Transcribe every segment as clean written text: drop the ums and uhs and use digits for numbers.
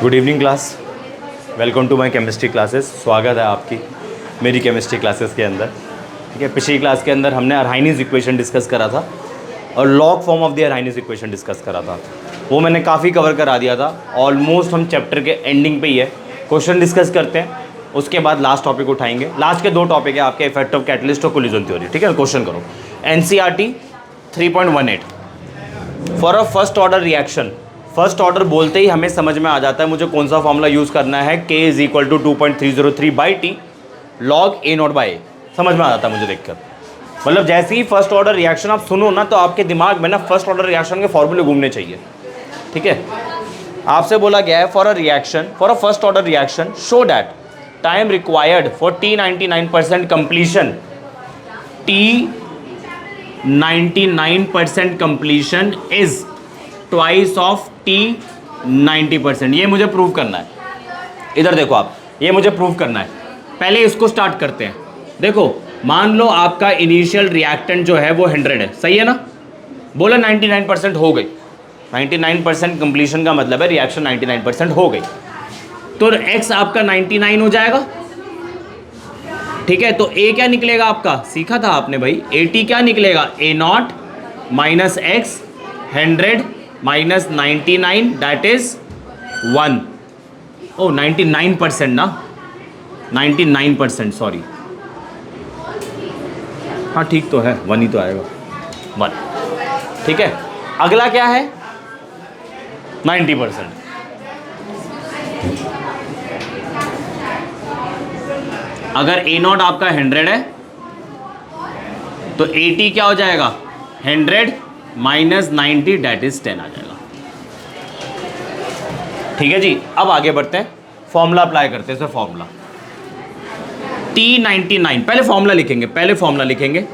Good evening class. Welcome to my chemistry classes. स्वागत है आपकी मेरी केमिस्ट्री क्लासेस के अंदर। ठीक है, पिछली क्लास के अंदर हमने अरहाइनीज इक्वेशन डिस्कस करा था और log form of the Arrhenius equation discuss करा था। वो मैंने काफ़ी कवर करा दिया था। ऑलमोस्ट हम चैप्टर के एंडिंग पे ही है। क्वेश्चन डिस्कस करते हैं, उसके बाद लास्ट टॉपिक उठाएंगे। लास्ट के दो टॉपिक है आपके इफेक्ट ऑफ कैटलिस्ट और कोलिजन थ्योरी। ठीक है, क्वेश्चन करो। NCERT 3.18 for a first order reaction. First order बोलते ही हमें समझ में आ जाता है मुझे कौन सा फॉर्मूला यूज़ करना है। K = 2.303/T log A0/A। समझ में आ जाता है मुझे देखकर। मतलब जैसे ही फर्स्ट ऑर्डर रिएक्शन आप सुनो ना, तो आपके दिमाग में ना फर्स्ट ऑर्डर रिएक्शन के फॉर्मूले घूमने चाहिए। ठीक है, आपसे बोला गया है for a first order reaction show that time required for T99% completion, T99% completion is twice of T90%। ये मुझे प्रूव करना है। इधर देखो आप, ये मुझे प्रूव करना है। पहले इसको स्टार्ट करते हैं। देखो, मान लो आपका इनिशियल रिएक्टेंट जो है वो 100 है, सही है ना। बोला 99% हो गई। 99% कंप्लीशन का मतलब है रिएक्शन 99% हो गई, तो x आपका 99 हो जाएगा। ठीक है, तो A क्या निकलेगा आपका, सीखा था आपने भाई। AT क्या निकलेगा, A0 minus x 100 minus 99 that is 1। ओ 99% ना, 99% सॉरी। हाँ ठीक तो है, 1 ही तो आएगा, 1। ठीक है, अगला क्या है 90%। अगर A0 आपका 100 है तो AT क्या हो जाएगा, 100 माइनस 90 डेट इज 10 आ जाएगा। ठीक है जी, अब आगे बढ़ते हैं, फॉर्मूला अप्लाई करते हैं। फॉर्मूला T99, पहले फॉर्मूला लिखेंगे।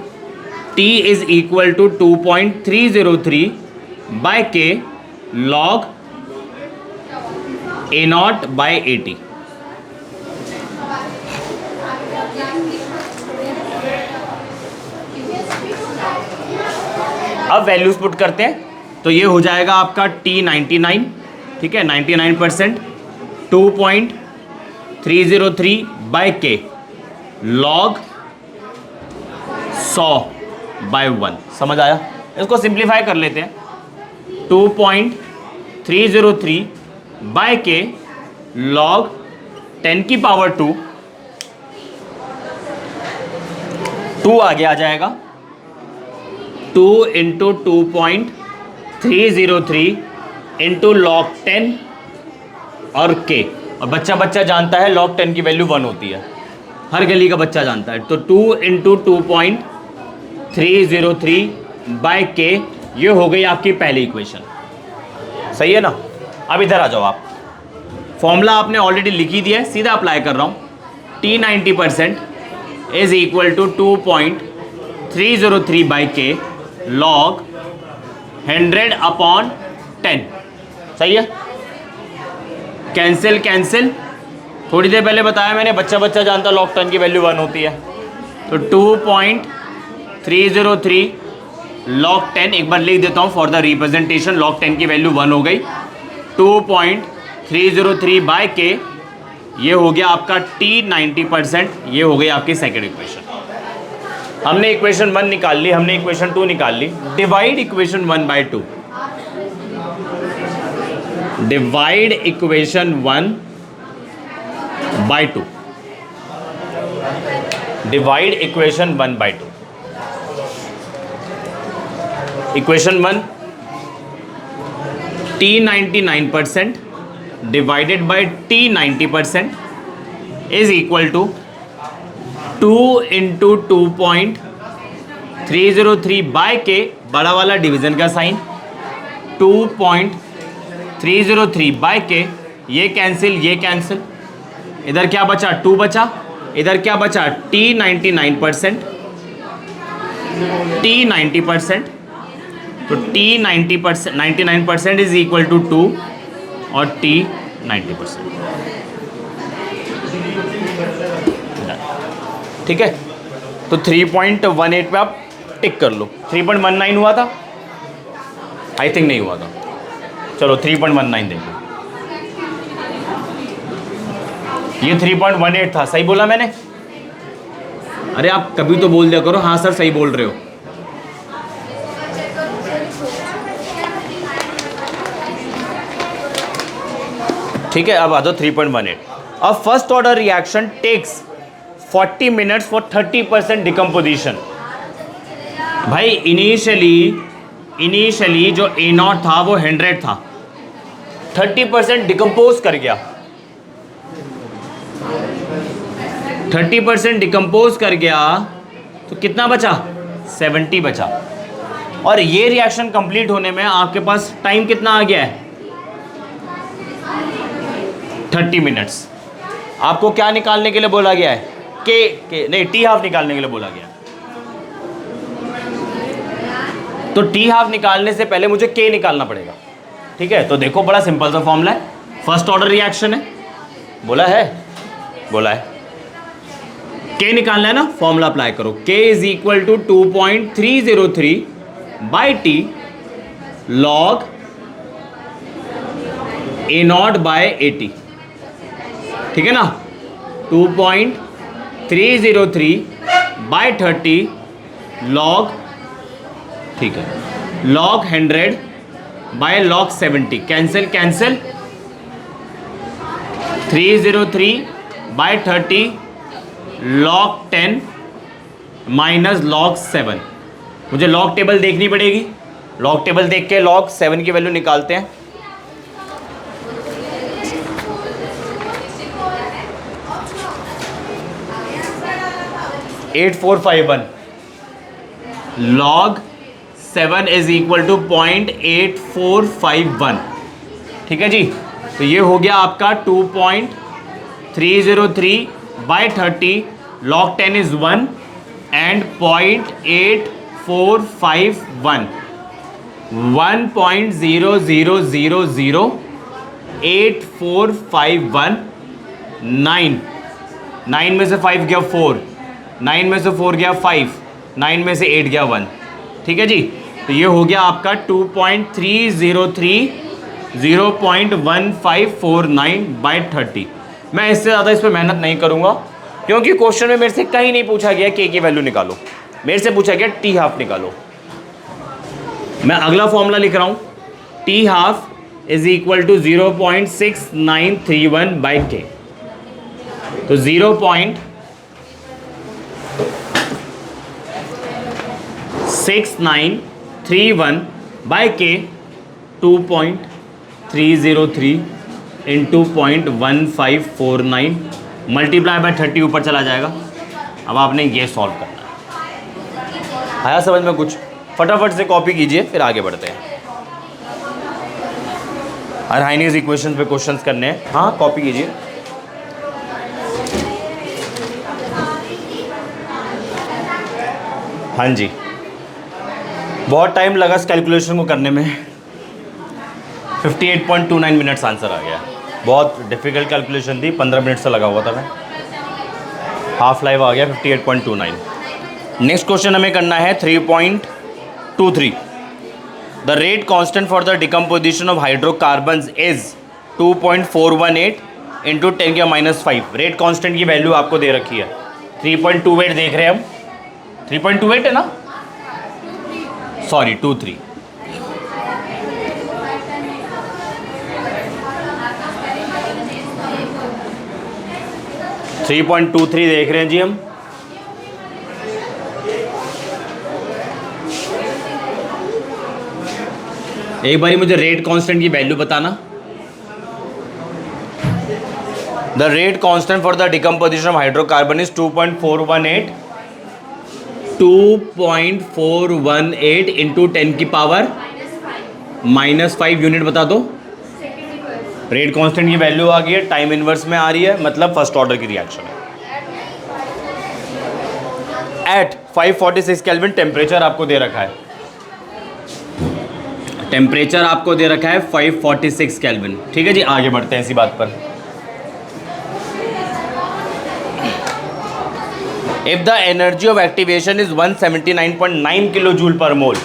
T is equal to 2.303/K log A0/AT। अब वैल्यूज पुट करते हैं, तो ये हो जाएगा आपका T99। ठीक है, 99% 2.303/K log 100/1। समझ आया। इसको सिंप्लीफाई कर लेते हैं। 2.303/K log 10⁻²। 2 आगे आ जाएगा, 2 × 2.303 इंटू log 10 और K। और बच्चा जानता है log 10 की वैल्यू 1 होती है, हर गली का बच्चा जानता है। तो 2 × 2.303/K, ये हो गई आपकी पहली इक्वेशन। सही है ना। अब इधर आ जाओ आप, फॉर्मूला आपने ऑलरेडी लिखी दिया है, सीधा अप्लाई कर रहा हूँ। T90% is equal to 2.303/K log 100/10। सही है, कैंसिल। थोड़ी देर पहले बताया मैंने, बच्चा जानता log 10 की वैल्यू 1 होती है। तो 2.303 log 10, एक बार लिख देता हूँ फॉर द रिप्रेजेंटेशन। log 10 की वैल्यू 1 हो गई। 2.303/K, ये हो गया आपका T90%। ये हो गई आपकी सेकेंड इक्वेशन। हमने इक्वेशन 1 निकाल ली, हमने इक्वेशन 2 निकाल ली। Divide equation 1/2। Divide equation 1/2। Divide equation 1/2। Equation 1 T99% divided by T90% is equal to 2 × 2.303/K, बड़ा वाला डिवीजन का साइन, 2.303/K। ये कैंसिल। इधर क्या बचा, 2 बचा। इधर क्या बचा, T99%। तो T90%, 99% इज इक्वल टू 2 और T90%। ठीक है, तो 3.18 पे आप टिक कर लो। 3.19 हुआ था, आई थिंक नहीं हुआ था। चलो 3.19 देख लो। ये 3.18 था, सही बोला मैंने? अरे आप कभी तो बोल दिया करो हाँ सर सही बोल रहे हो। ठीक है, अब आ जाओ 3.18। A first order reaction takes 40 minutes for 30% decomposition. भाई इनिशियली जो A0 था वो 100 था, 30% डिकम्पोज कर गया, 30% डिकम्पोज कर गया तो कितना बचा? 70 बचा। और ये रिएक्शन कंप्लीट होने में आपके पास टाइम कितना आ गया है? 30 मिनट्स। आपको क्या निकालने के लिए बोला गया है? के नहीं, टी हाफ निकालने के लिए बोला गया। तो टी हाफ निकालने से पहले मुझे के निकालना पड़ेगा। ठीक है, तो देखो बड़ा सिंपल सा फॉर्मूला है, फर्स्ट ऑर्डर रिएक्शन है, बोला है के निकालना है ना, फॉर्मूला अप्लाई करो। K is equal to 2.303 by T log A0 by 80। ठीक है ना, 2.303 बाय 30 लॉग, ठीक है, log 100 by log 70। Cancel 303 by 30 log 10 minus log 7। मुझे लॉग टेबल देखनी पड़ेगी, लॉग टेबल देख के लॉग 7 की वैल्यू निकालते हैं। (8451) log 7 इज इक्वल टू 0.8451। ठीक है जी, तो ये हो गया आपका 2.303 बाई 30 log 10 इज 1 एंड 0.8451 1.00008451 9 में से 5 गया 4, 9 में से 4 गया 5, 9 में से 8 गया 1। ठीक है जी, तो ये हो गया आपका 2.303 0.1549 बाई 30। मैं इससे ज़्यादा इस पर मेहनत नहीं करूँगा क्योंकि क्वेश्चन में मेरे से कहीं नहीं पूछा गया के की वैल्यू निकालो, मेरे से पूछा गया टी हाफ निकालो। मैं अगला फॉर्मूला लिख रहा हूँ, T half is equal to 0.6931 by K. तो 0.6931 बाई के 2.303 इंटू 0.1549 मल्टीप्लाई बाय 30 ऊपर चला जाएगा। अब आपने ये सॉल्व करना है। आया समझ में कुछ? फटाफट से कॉपी कीजिए, फिर आगे बढ़ते हैं। अरहाइनीज इक्वेशन पे क्वेश्चंस करने हैं। हाँ, कॉपी कीजिए। हाँ जी, बहुत टाइम लगा इस कैलकुलेशन को करने में, 58.29 मिनट्स आंसर आ गया। बहुत डिफिकल्ट कैलकुलेशन थी, 15 मिनट से लगा हुआ था मैं, हाफ लाइव आ गया 58.29। नेक्स्ट क्वेश्चन हमें करना है 3.23। The rate constant for the decomposition of hydrocarbons is 2.418 into 10⁻⁵। Rate constant की वैल्यू आपको दे रखी है, 3.28 देख रहे हैं हम, 3.28 है ना, सॉरी 23। (3.23) देख रहे हैं जी हम। एक बारी मुझे रेट कांस्टेंट की वैल्यू बताना। The rate constant for the decomposition of hydrocarbon is 2.418 into 10⁻⁻5 unit बता दो। रेट कांस्टेंट की वैल्यू आ गई है, टाइम इनवर्स में आ रही है, मतलब फर्स्ट ऑर्डर की रिएक्शन है। एट 546 केल्विन टेम्परेचर आपको दे रखा है, टेम्परेचर आपको दे रखा है 546 केल्विन। ठीक है जी, आगे बढ़ते हैं इसी बात पर। If the energy of activation is 179.9 kilo joule per mole,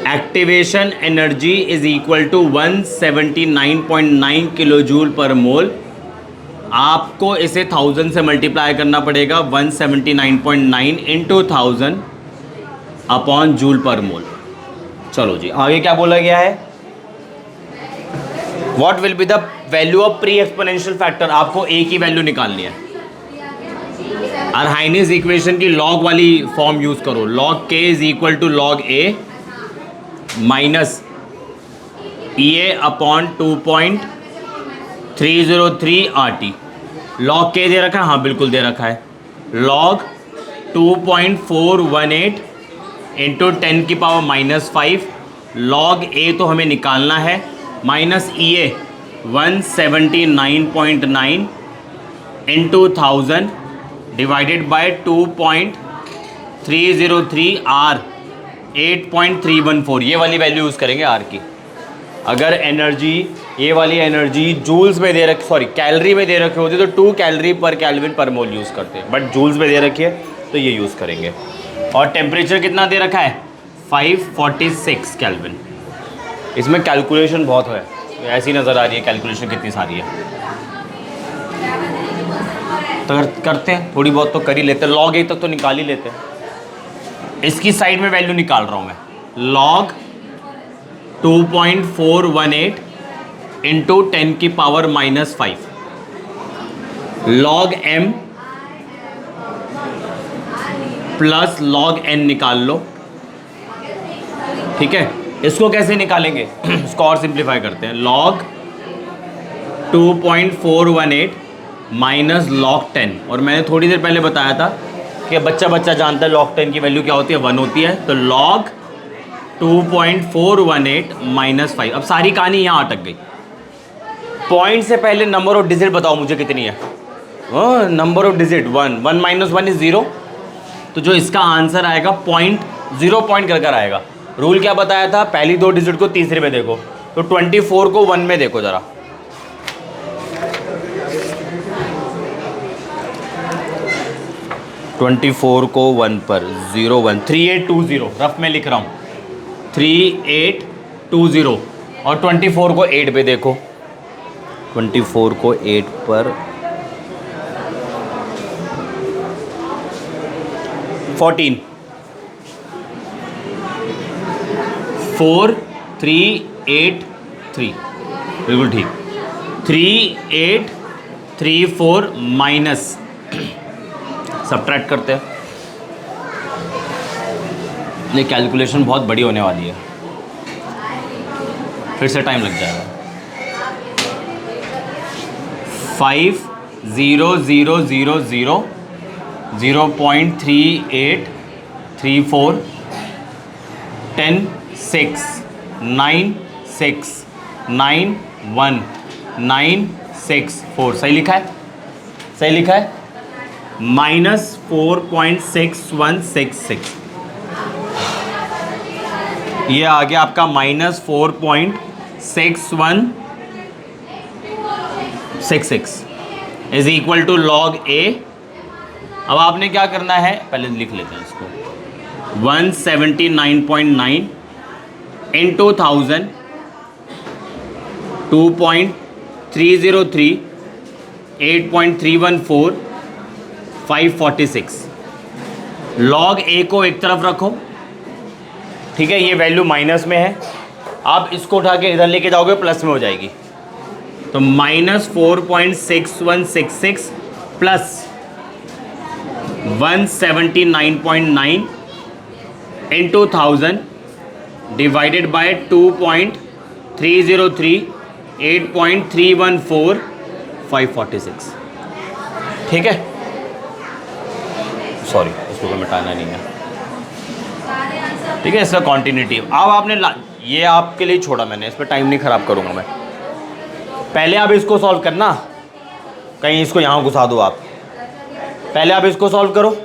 activation energy is equal to 179.9 kilo joule per mole. आपको इसे 1000 से मल्टीप्लाई करना पड़ेगा, 179.9 इंटू 1000 अपॉन जूल पर मोल। चलो जी, आगे क्या बोला गया है? What will be the value of pre exponential factor? आपको ए की वैल्यू निकालनी है। अर्हाइनिस इक्वेशन की लॉग वाली फॉर्म यूज करो, log K is equal to log A minus E A upon 2.303 RT। Log K दे रखा है, हाँ बिल्कुल दे रखा है, लॉग 2.418 इंटू 10 की पावर -5। लॉग ए तो हमें निकालना है, minus E A 179.9 into 1000 divided by 2.303 R 8.314। ये वाली वैल्यू यूज़ करेंगे आर की। अगर एनर्जी, ये वाली एनर्जी जूल्स में दे रखी, सॉरी कैलोरी में दे रखी होती तो 2 कैलोरी पर केल्विन पर मोल यूज़ करते हैं, बट जूल्स में दे रखी है तो ये यूज़ करेंगे। और टेम्परेचर कितना दे रखा है? 546 केल्विन। इसमें कैलकुलेशन बहुत है, ऐसी नज़र आ रही है कैलकुलेशन कितनी सारी है, तो करते हैं थोड़ी बहुत तो कर ही लेते हैं। लॉग ए तक तो निकाल ही लेते हैं। इसकी साइड में वैल्यू निकाल रहा हूँ मैं, लॉग 2.418 इंटू 10 की power -5। Log m plus log n निकाल लो, ठीक है। इसको कैसे निकालेंगे? इसको और सिंप्लीफाई करते हैं, लॉग 2.418 माइनस लॉग 10। और मैंने थोड़ी देर पहले बताया था कि बच्चा जानता है लॉग 10 की वैल्यू क्या होती है, 1 होती है। तो लॉग 2.418 माइनस 5। अब सारी कहानी यहाँ अटक गई। पॉइंट से पहले नंबर ऑफ डिजिट बताओ मुझे कितनी है। Number of digit 1, 1 minus 1 is 0। तो जो इसका आंसर आएगा पॉइंट 0 पॉइंट कर आएगा। रूल क्या बताया था? पहली 2 डिजिट को तीसरे में देखो, तो 24 को 1 में देखो ज़रा। (24) को 1 पर 0 1 3820 रफ में लिख रहा हूँ, 3820। और 24 को 8 पे देखो, 24 को 8 पर 14 4383 बिल्कुल ठीक। 3834 माइनस, सब्ट्रैक्ट करते हैं। ये कैलकुलेशन बहुत बड़ी होने वाली है, फिर से टाइम लग जाएगा। 5000 0.3834 10 6 9 6 9 1 9 6 4। सही लिखा है? सही लिखा है। -4.6166। ये आ गया आपका -4.6166 इज इक्वल टू लॉग ए। अब आपने क्या करना है, पहले लिख लेते हैं इसको, 179.9 इंटू 1000 2.303 8.314 546। लॉग ए को एक तरफ रखो, ठीक है। ये वैल्यू माइनस में है, आप इसको उठा के इधर लेके जाओगे प्लस में हो जाएगी। तो -4.6166 प्लस 179.9 इंटू 1000 डिवाइडेड बाय 2.303 8.314 546। ठीक है, सॉरी इसको तो मिटाना नहीं है, ठीक है। इसका कॉन्टिन्यूटी अब आपने ये आपके लिए छोड़ा मैंने, इस पर टाइम नहीं ख़राब करूँगा मैं। पहले आप इसको सॉल्व करना, कहीं इसको यहाँ घुसा दो आप। पहले आप इसको सॉल्व करो,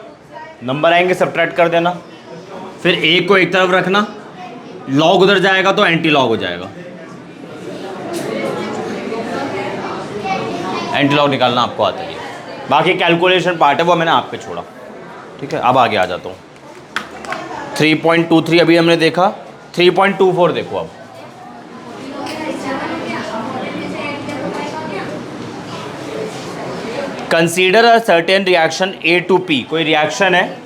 नंबर आएंगे सब्ट्रैक्ट कर देना, फिर ए को एक तरफ रखना, लॉग उधर जाएगा तो एंटी लॉग हो जाएगा। एंटी लॉग निकालना आपको आता है, बाकी कैलकुलेशन पार्ट है वो मैंने आप पे छोड़ा, ठीक है। अब आगे आ जाता हूँ। 3.23 अभी हमने देखा, 3.24 देखो अब। Consider a certain reaction A to P, कोई रिएक्शन है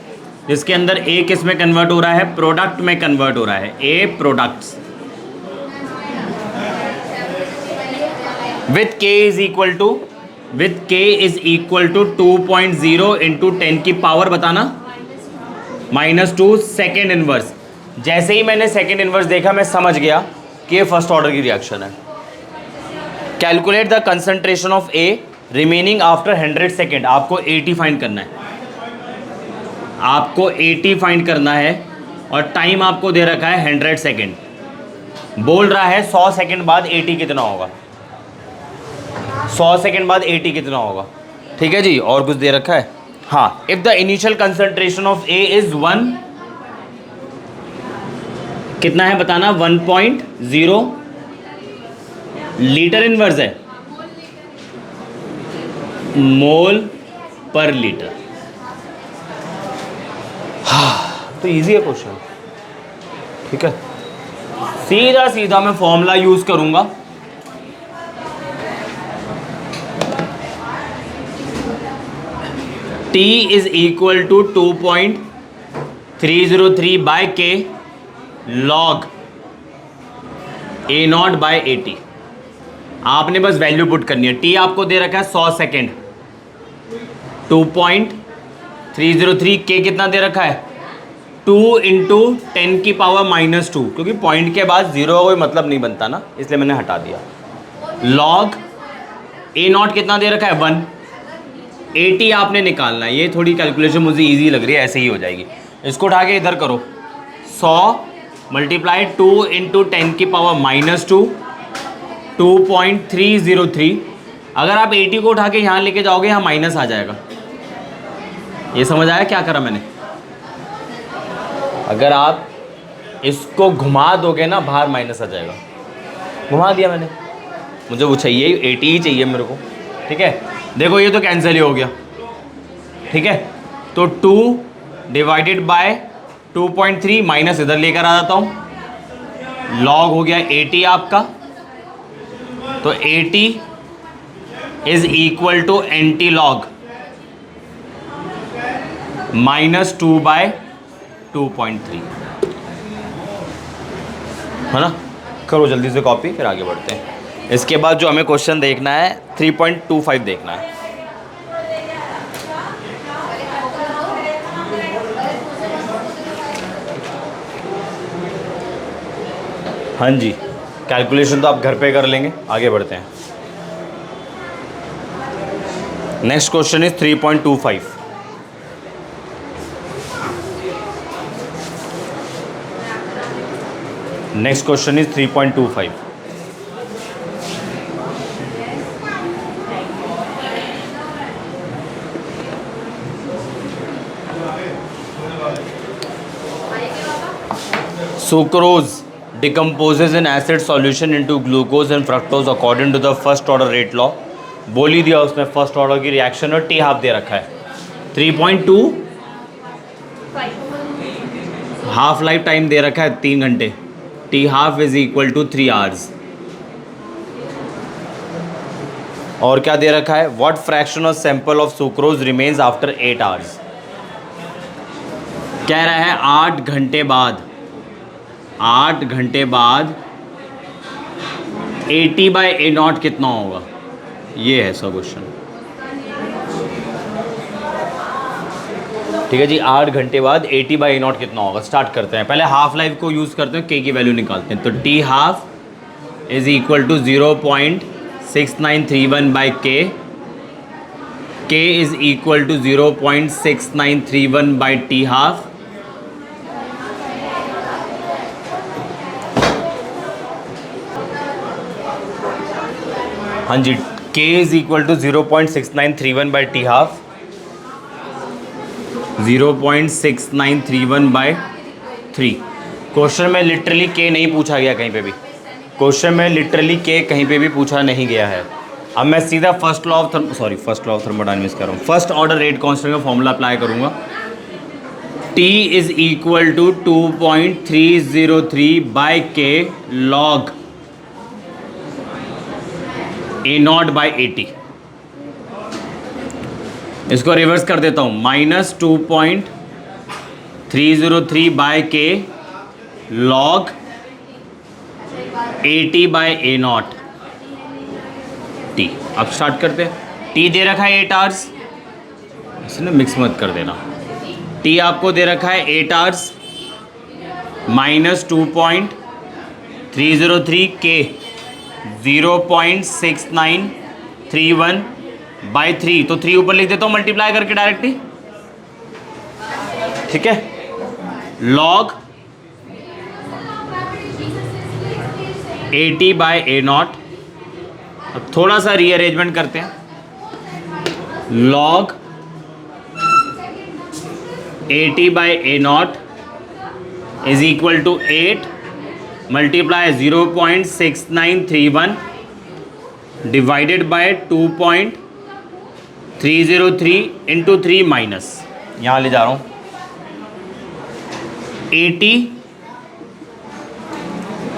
जिसके अंदर ए किस में कन्वर्ट हो रहा है, प्रोडक्ट में कन्वर्ट हो रहा है, ए प्रोडक्ट्स विथ के इज इक्वल टू 2.0 इंटू 10 की पावर बताना -2 सेकेंड इनवर्स। जैसे ही मैंने सेकेंड इनवर्स देखा मैं समझ गया कि ये फर्स्ट ऑर्डर की रिएक्शन है। Calculate the concentration of A remaining after 100 second. आपको 80 फाइंड करना है, आपको 80 फाइंड करना है और टाइम आपको दे रखा है 100 सेकेंड। बोल रहा है 100 सेकेंड बाद 80 कितना होगा, 100 सेकेंड बाद 80 कितना होगा। ठीक है जी, और कुछ दे रखा है। हाँ, if the initial concentration of A is 1, कितना है बताना, 1.0 लीटर इनवर्स है, मोल पर लीटर। हाँ, तो इजी है क्वेश्चन। ठीक है, सीधा सीधा मैं फॉर्मूला यूज करूंगा। T is equal to 2.303 by k log A0 by 80। आपने बस वैल्यू पुट करनी है। T आपको दे रखा है 100 सेकेंड, 2.303, के कितना दे रखा है 2 इंटू 10 की पावर -2, क्योंकि पॉइंट के बाद जीरो का कोई मतलब नहीं बनता ना, इसलिए मैंने हटा दिया। लॉग A0 कितना दे रखा है 1, 80 आपने निकालना है। ये थोड़ी कैलकुलेशन मुझे इजी लग रही है, ऐसे ही हो जाएगी। इसको उठा के इधर करो, 100 मल्टीप्लाई 2 इंटू 10 की पावर -2, 2.303। अगर आप 80 को उठा के यहाँ लेके जाओगे, यहाँ माइनस आ जाएगा। ये समझ आया क्या करा मैंने? अगर आप इसको घुमा दोगे ना, बाहर माइनस आ जाएगा। घुमा दिया मैंने, मुझे वो चाहिए 80 ही चाहिए मेरे को। ठीक है, देखो ये तो कैंसिल ही हो गया। ठीक है, तो 2 डिवाइडेड बाय 2.3 माइनस इधर लेकर आ जाता हूँ, लॉग हो गया 80 आपका। तो 80 is equal to anti log -2 by 2.3, है ना। करो जल्दी से कॉपी, फिर आगे बढ़ते हैं। इसके बाद जो हमें क्वेश्चन देखना है 3.25 देखना है। हाँ जी, कैलकुलेशन तो आप घर पे कर लेंगे। आगे बढ़ते हैं। Next question is 3.25। Next question is 3.25। Sucrose decomposes in acid solution into glucose and fructose according to the first order rate law। बोल ही दिया उसने फर्स्ट ऑर्डर की रिएक्शन, और टी हाफ दे रखा है 3.2, हाफ लाइफ टाइम दे रखा है 3 घंटे, t half is equal to 3 hours. और क्या दे रखा है, what fraction of sample of sucrose remains after 8 hours. कह रहा है 8 घंटे बाद, 8 घंटे बाद 80 बाय A0 कितना होगा, ये है सब क्वेश्चन। ठीक है जी, 8 घंटे बाद 80 बाई A0 कितना होगा। स्टार्ट करते हैं, पहले हाफ लाइफ को यूज़ करते हैं, के की वैल्यू निकालते हैं। तो T half is equal to 0.6931 by K is equal to 0.6931 by T half. हाँ जी, k is equal to 0.6931 by T half, 0.6931 by 3। Question में लिटरली k नहीं पूछा गया कहीं पे भी, क्वेश्चन में लिटरली k कहीं पे भी पूछा नहीं गया है। अब मैं सीधा फर्स्ट लॉ ऑफ थर्मोडायनेमिक्स कर रहा हूँ, फर्स्ट ऑर्डर रेट कांस्टेंट का फॉर्मूला अप्लाई करूँगा। T is equal to 2.303 by k log A0 by 80। इसको रिवर्स कर देता हूँ, -2.303 by k log 80 by a naught t. अब स्टार्ट करते हैं। टी दे रखा है 8 आवर्स, इसे ना मिक्स मत कर देना। टी आपको दे रखा है 8 आवर्स -2.303 के 0.6931 बाई 3, तो 3 ऊपर लिख देता हूँ मल्टीप्लाई करके डायरेक्टली, ठीक है। Log 80 by a naught. अब थोड़ा सा रीअरेंजमेंट करते हैं। Log 80 by a naught is equal to 8 multiply 0.6931 divided by 2.303 into 3 minus, यहाँ ले जा रहा हूँ 80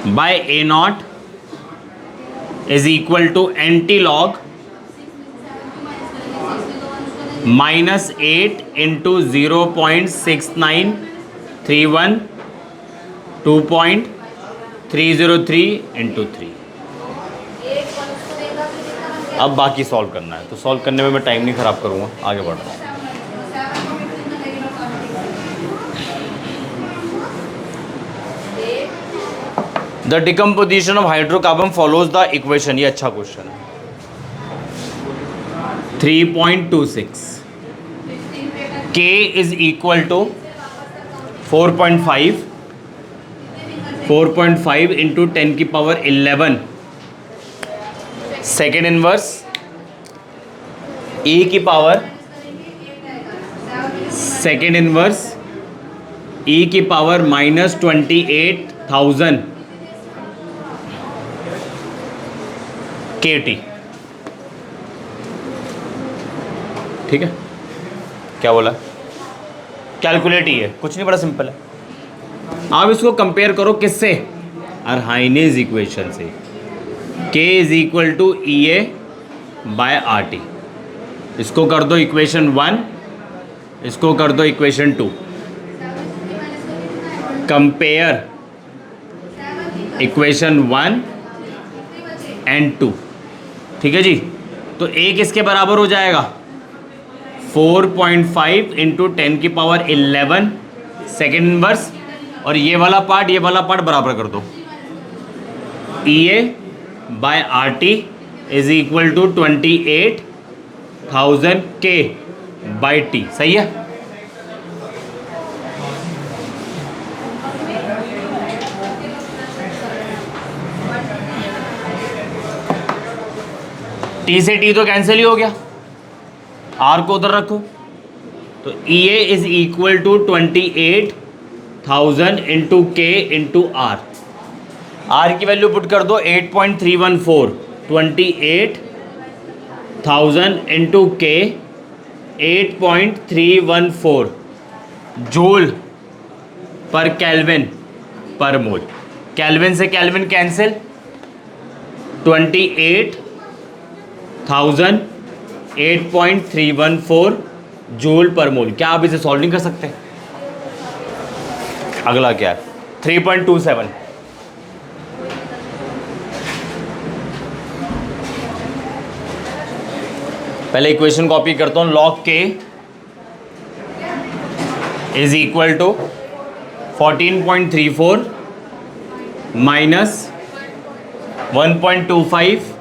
by a naught is equal to anti log -8 into 0.6931 2.303 into 3। अब बाकी सॉल्व करना है, तो सॉल्व करने में मैं टाइम नहीं ख़राब करूँगा, आगे बढ़ रहा हूँ। The decomposition of hydrocarbon follows the equation, ये अच्छा क्वेश्चन है। 3.26 K is equal to 4.5 into 10 की पावर 11 सेकेंड इनवर्स E की पावर सेकेंड इनवर्स E की पावर -28,000 KT, ठीक है। क्या बोला? कैलकुलेट ही है, कुछ नहीं, बड़ा सिंपल है। आप इसको कंपेयर करो किससे? अरहाइनेज इक्वेशन से। K is equal to EA by RT। इसको कर दो इक्वेशन 1, इसको कर दो इक्वेशन 2। कंपेयर इक्वेशन 1 एंड 2, ठीक है जी। तो A किसके बराबर हो जाएगा? 4.5 इंटू 10 की पावर 11 सेकेंड इनवर्स, और ये वाला पार्ट बराबर कर दो। EA by RT is equal to 28,000 K by T, सही है। T से T तो कैंसिल ही हो गया, R को उधर रखो, तो EA is equal to 28,000 into K into R। R की वैल्यू पुट कर दो 8.314, 28,000 into K 8.314 joule per kelvin per mole. Kelvin से kelvin cancel, 28,000 8.314 joule per mole. क्या आप इसे सॉल्व नहीं कर सकते? अगला क्या है? 3.27। पहले इक्वेशन कॉपी करता हूँ। Log K is equal to 14.34 minus 1.25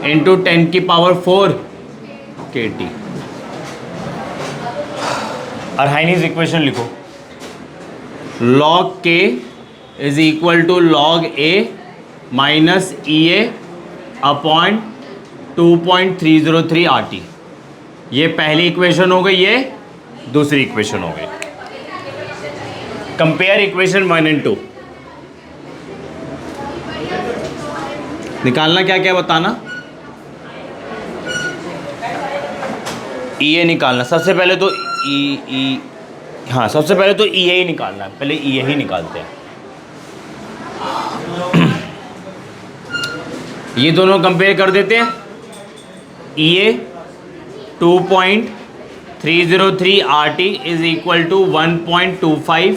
into 10 की पावर 4 KT। अरहाइनीज इक्वेशन लिखो। Log K is equal to log A minus EA upon 2.303 RT। ये पहली इक्वेशन हो गई, ये दूसरी इक्वेशन हो गई। Compare equation 1 and 2। निकालना क्या क्या बताना? EA निकालना। सबसे पहले तो सबसे पहले तो EA ही निकालना है। पहले EA ही निकालते हैं। ये दोनों कंपेयर कर देते हैं। EA 2.303 RT is equal to 1.25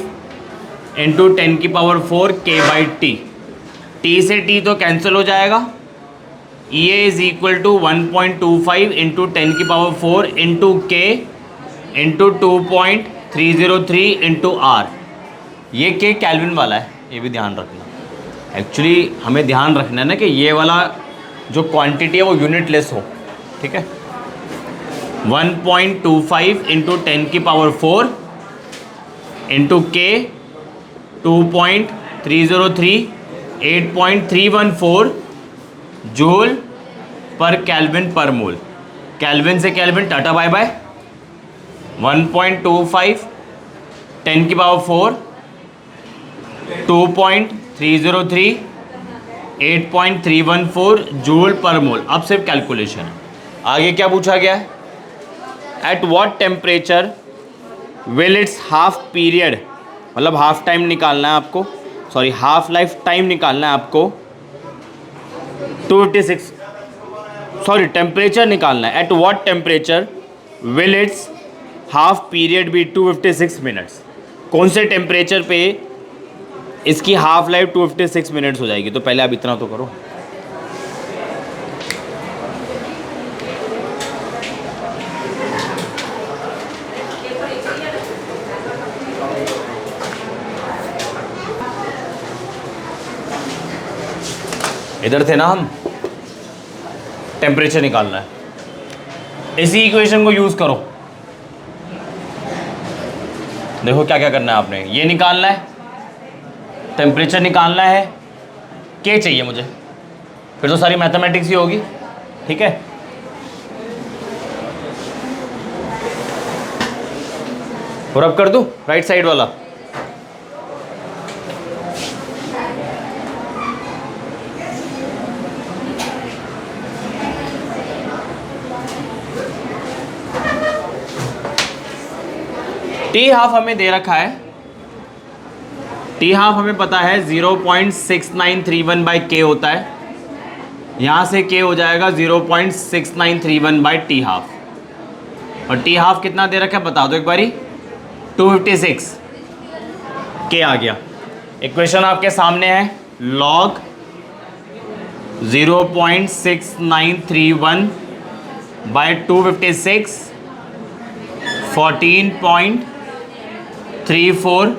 into 10⁴ K/T। T से T तो कैंसिल हो जाएगा। ये is equal to 1.25 into 10⁴ into K into 2.303 into R। ये K केल्विन वाला है, ये भी ध्यान रखना। एक्चुअली हमें ध्यान रखना है ना कि ये वाला जो क्वांटिटी है वो यूनिटलेस हो, ठीक है। 1.25 into 10⁴ into K 2.303 8.314 joule per kelvin per mole. Kelvin से kelvin tata bye bye. 1.25 10⁴ 2.303 8.314 joule per mole. अब सिर्फ कैलकुलेशन है। आगे क्या पूछा गया है? At what temperature will its half period, मतलब हाफ टाइम निकालना है आपको, सॉरी हाफ लाइफ टाइम निकालना है आपको। 256 सॉरी टेम्परेचर निकालना है। At what temperature will its half period be 256 minutes. कौन से टेम्परेचर पे इसकी हाफ लाइफ 256 मिनट्स हो जाएगी? तो पहले आप इतना तो करो। इधर थे ना हम, टेम्परेचर निकालना है। इसी इक्वेशन को यूज करो। देखो क्या क्या करना है आपने। ये निकालना है, टेम्परेचर निकालना है, के चाहिए मुझे, फिर तो सारी मैथमेटिक्स ही होगी, ठीक है। और अब कर दूं राइट साइड वाला। टी हाफ हमें दे रखा है। टी हाफ हमें पता है 0.6931 बाई के होता है। यहाँ से के हो जाएगा 0.6931 बाई टी हाफ। और टी हाफ कितना दे रखा है बता दो एक बारी। 256 के आ गया। इक्वेशन आपके सामने है। Log 0.6931 by 256 14.34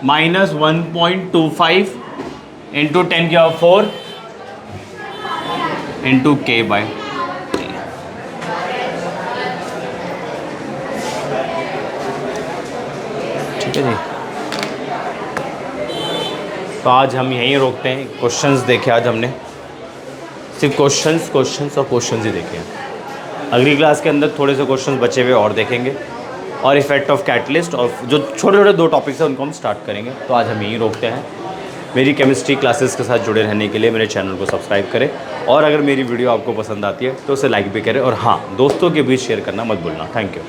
minus 1.25 into 10⁴ into के बाय। ठीक है जी। तो आज हम यहीं रोकते हैं। क्वेश्चंस देखे आज हमने, सिर्फ क्वेश्चंस और क्वेश्चंस ही देखे हैं। अगली क्लास के अंदर थोड़े से क्वेश्चंस बचे हुए और देखेंगे, और इफेक्ट ऑफ कैटलिस्ट, और जो छोटे छोटे 2 टॉपिक्स हैं उनको हम स्टार्ट करेंगे। तो आज हम यहीं रोकते हैं। मेरी केमिस्ट्री क्लासेस के साथ जुड़े रहने के लिए मेरे चैनल को सब्सक्राइब करें, और अगर मेरी वीडियो आपको पसंद आती है तो उसे लाइक भी करें, और हाँ, दोस्तों के बीच शेयर करना मत भूलना। Thank you.